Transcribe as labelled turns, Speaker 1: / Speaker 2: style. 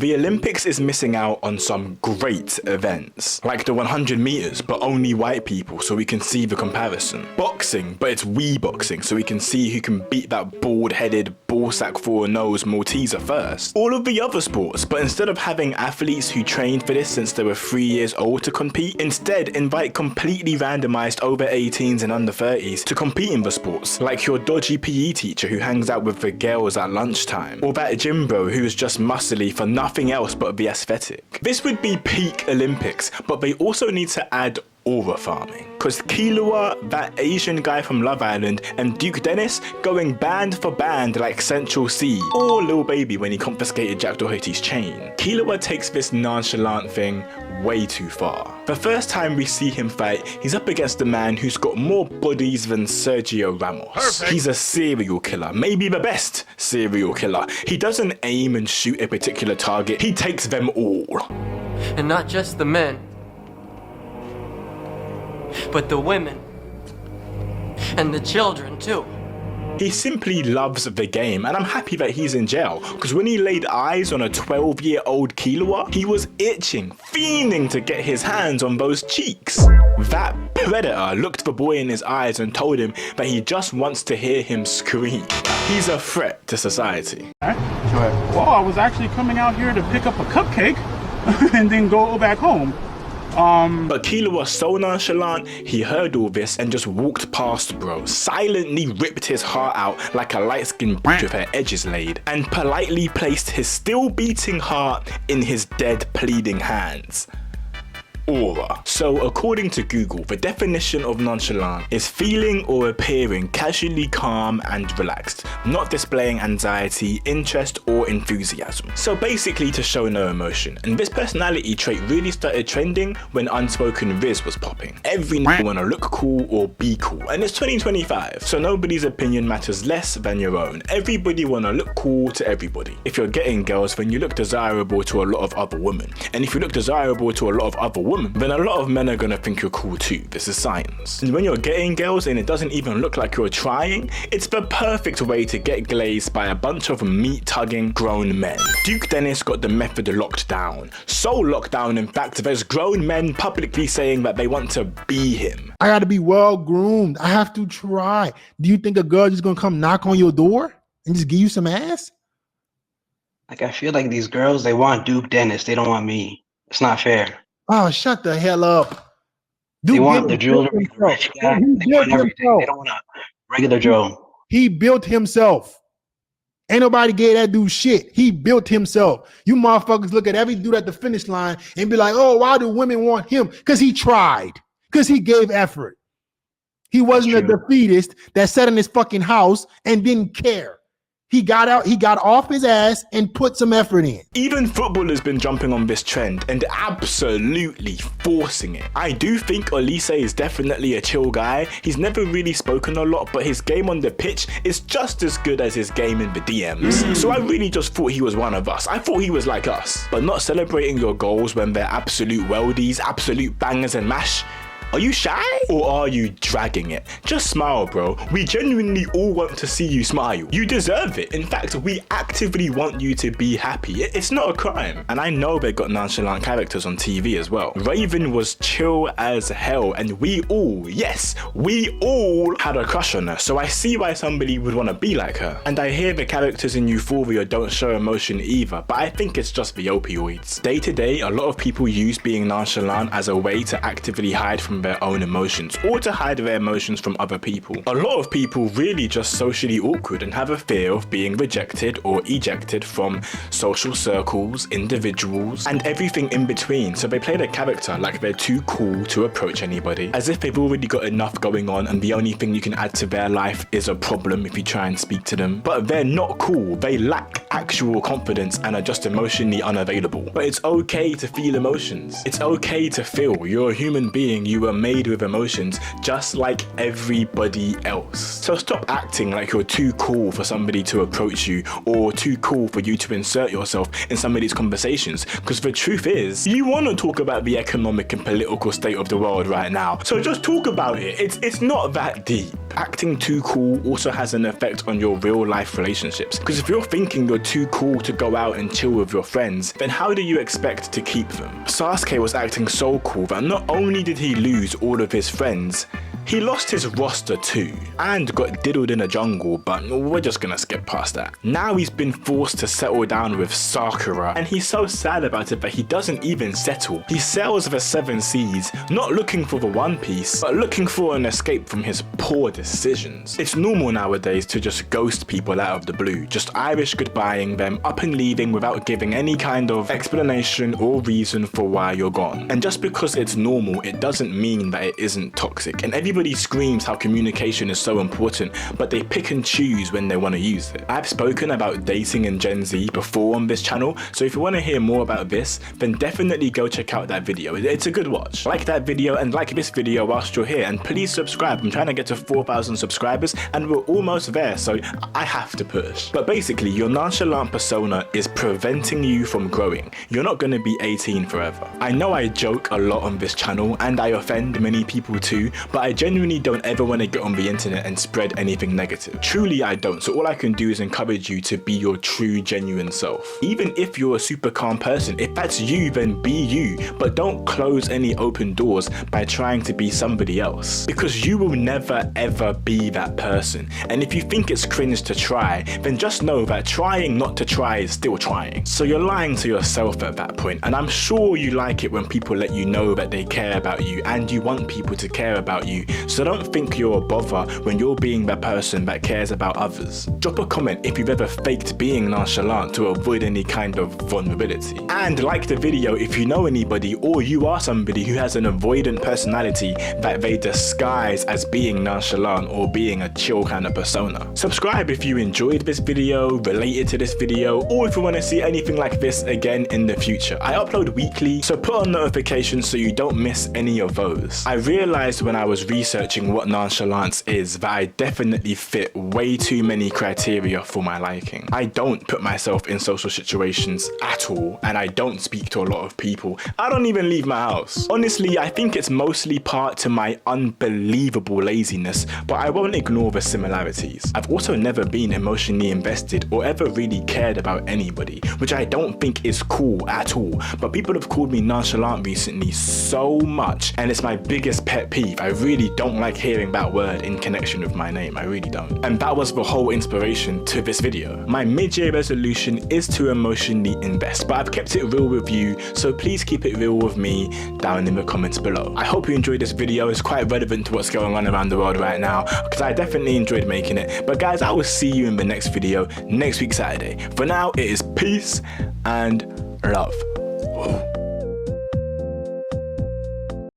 Speaker 1: The Olympics is missing out on some great events, like the 100 meters, but only white people, so we can see the comparison. Boxing, but it's Wii boxing, so we can see who can beat that bald-headed, ballsack for a nose Malteser first. All of the other sports, but instead of having athletes who trained for this since they were 3 years old to compete, instead invite completely randomized over 18s and under 30s to compete in the sports, like your dodgy PE teacher who hangs out with the girls at lunchtime, or that gym bro who is just muscly for nothing else but the aesthetic. This would be peak Olympics, but they also need to add aura farming. Cause Killua, that Asian guy from Love Island, and Duke Dennis going band for band like Central C, or Lil Baby when he confiscated Jack Doherty's chain. Killua takes this nonchalant thing way too far. The first time we see him fight, he's up against a man who's got more bodies than Sergio Ramos. Perfect. He's a serial killer, maybe the best serial killer. He doesn't aim and shoot a particular target, he takes them all.
Speaker 2: And not just the men, but the women. And the children too.
Speaker 1: He simply loves the game, and I'm happy that he's in jail, because when he laid eyes on a 12-year-old Killua, he was itching, fiending to get his hands on those cheeks. That predator looked the boy in his eyes and told him that he just wants to hear him scream. He's a threat to society.
Speaker 3: Well, I was actually coming out here to pick up a cupcake and then go back home.
Speaker 1: But Killua was so nonchalant, he heard all this and just walked past bro, silently ripped his heart out like a light-skinned bitch with her edges laid, and politely placed his still beating heart in his dead pleading hands. Aura. So according to Google, the definition of nonchalant is feeling or appearing casually calm and relaxed, not displaying anxiety, interest or enthusiasm. So basically to show no emotion. And this personality trait really started trending when unspoken Riz was popping. Every nigga wanna look cool or be cool, and it's 2025, so nobody's opinion matters less than your own. Everybody wanna look cool to everybody. If you're getting girls, then you look desirable to a lot of other women, and if you look desirable to a lot of other women, then a lot of men are gonna think you're cool too. This is science. And when you're getting girls and it doesn't even look like you're trying, it's the perfect way to get glazed by a bunch of meat-tugging grown men. Duke Dennis got the method locked down. So locked down, in fact, there's grown men publicly saying that they want to be him.
Speaker 4: I gotta be well groomed. I have to try. Do you think a girl just gonna come knock on your door and just give you some ass?
Speaker 5: Like, I feel like these girls, they want Duke Dennis. They don't want me. It's not fair.
Speaker 4: Oh, shut the hell up. Dude,
Speaker 5: they want the jewelry, the rich guy. They want everything. They don't want a regular Joe.
Speaker 4: He built himself. Ain't nobody gave that dude shit. He built himself. You motherfuckers look at every dude at the finish line and be like, oh, why do women want him? Because he tried. Because he gave effort. He wasn't a defeatist that sat in his fucking house and didn't care. He got out, he got off his ass and put some effort in.
Speaker 1: Even football has been jumping on this trend and absolutely forcing it. I do think Olise is definitely a chill guy. He's never really spoken a lot, but his game on the pitch is just as good as his game in the DMs. So I really just thought he was one of us. I thought he was like us. But not celebrating your goals when they're absolute weldies, absolute bangers and mash. Are you shy or are you dragging it? Just smile, bro. We genuinely all want to see you smile. You deserve it. In fact, we actively want you to be happy. It's not a crime. And I know they got nonchalant characters on TV as well. Raven was chill as hell, and we all, yes, we all had a crush on her. So I see why somebody would want to be like her. And I hear the characters in Euphoria don't show emotion either, but I think it's just the opioids. Day to day, a lot of people use being nonchalant as a way to actively hide from their own emotions or to hide their emotions from other people. A lot of people really just socially awkward and have a fear of being rejected or ejected from social circles, individuals, and everything in between. So they play their character like they're too cool to approach anybody, as if they've already got enough going on and the only thing you can add to their life is a problem if you try and speak to them. But they're not cool. They lack actual confidence and are just emotionally unavailable. But it's okay to feel emotions. It's okay to feel. You're a human being. You were made with emotions just like everybody else. So stop acting like you're too cool for somebody to approach you or too cool for you to insert yourself in somebody's conversations, because the truth is you want to talk about the economic and political state of the world right now, so just talk about it. It's not that deep. Acting too cool also has an effect on your real life relationships, because if you're thinking you're too cool to go out and chill with your friends, then how do you expect to keep them? Sasuke was acting so cool that not only did he lose all of his friends, he lost his roster too, and got diddled in a jungle, but we're just gonna skip past that. Now he's been forced to settle down with Sakura, and he's so sad about it that he doesn't even settle. He sails the 7 seas, not looking for the One Piece, but looking for an escape from his poor decisions. It's normal nowadays to just ghost people out of the blue, just Irish goodbying them, up and leaving without giving any kind of explanation or reason for why you're gone. And just because it's normal, it doesn't mean that it isn't toxic, and everybody screams how communication is so important, but they pick and choose when they want to use it. I've spoken about dating in Gen Z before on this channel, so if you want to hear more about this, then definitely go check out that video. It's a good watch. Like that video and like this video whilst you're here, and please subscribe. I'm trying to get to 4,000 subscribers and we're almost there, so I have to push. But basically, your nonchalant persona is preventing you from growing. You're not going to be 18 forever. I know I joke a lot on this channel and I offend many people too, but I genuinely don't ever want to get on the internet and spread anything negative. Truly I don't, so all I can do is encourage you to be your true genuine self. Even if you're a super calm person, if that's you, then be you, but don't close any open doors by trying to be somebody else, because you will never ever be that person. And if you think it's cringe to try, then just know that trying not to try is still trying. So you're lying to yourself at that point, and I'm sure you like it when people let you know that they care about you and you want people to care about you. So don't think you're a bother when you're being that person that cares about others. Drop a comment if you've ever faked being nonchalant to avoid any kind of vulnerability. And like the video if you know anybody or you are somebody who has an avoidant personality that they disguise as being nonchalant or being a chill kind of persona. Subscribe if you enjoyed this video, related to this video, or if you want to see anything like this again in the future. I upload weekly, so put on notifications so you don't miss any of those. I realized when I was researching what nonchalance is that I definitely fit way too many criteria for my liking. I don't put myself in social situations at all, and I don't speak to a lot of people. I don't even leave my house. Honestly, I think it's mostly part to my unbelievable laziness, but I won't ignore the similarities. I've also never been emotionally invested or ever really cared about anybody, which I don't think is cool at all, but people have called me nonchalant recently so much, and it's my biggest pet peeve. I really don't like hearing that word in connection with my name, I really don't. And that was the whole inspiration to this video. My mid-year resolution is to emotionally invest, but I've kept it real with you, so please keep it real with me down in the comments below. I hope you enjoyed this video. It's quite relevant to what's going on around the world right now, because I definitely enjoyed making it. But guys, I will see you in the next video next week Saturday. For now, it is peace and love. Whoa.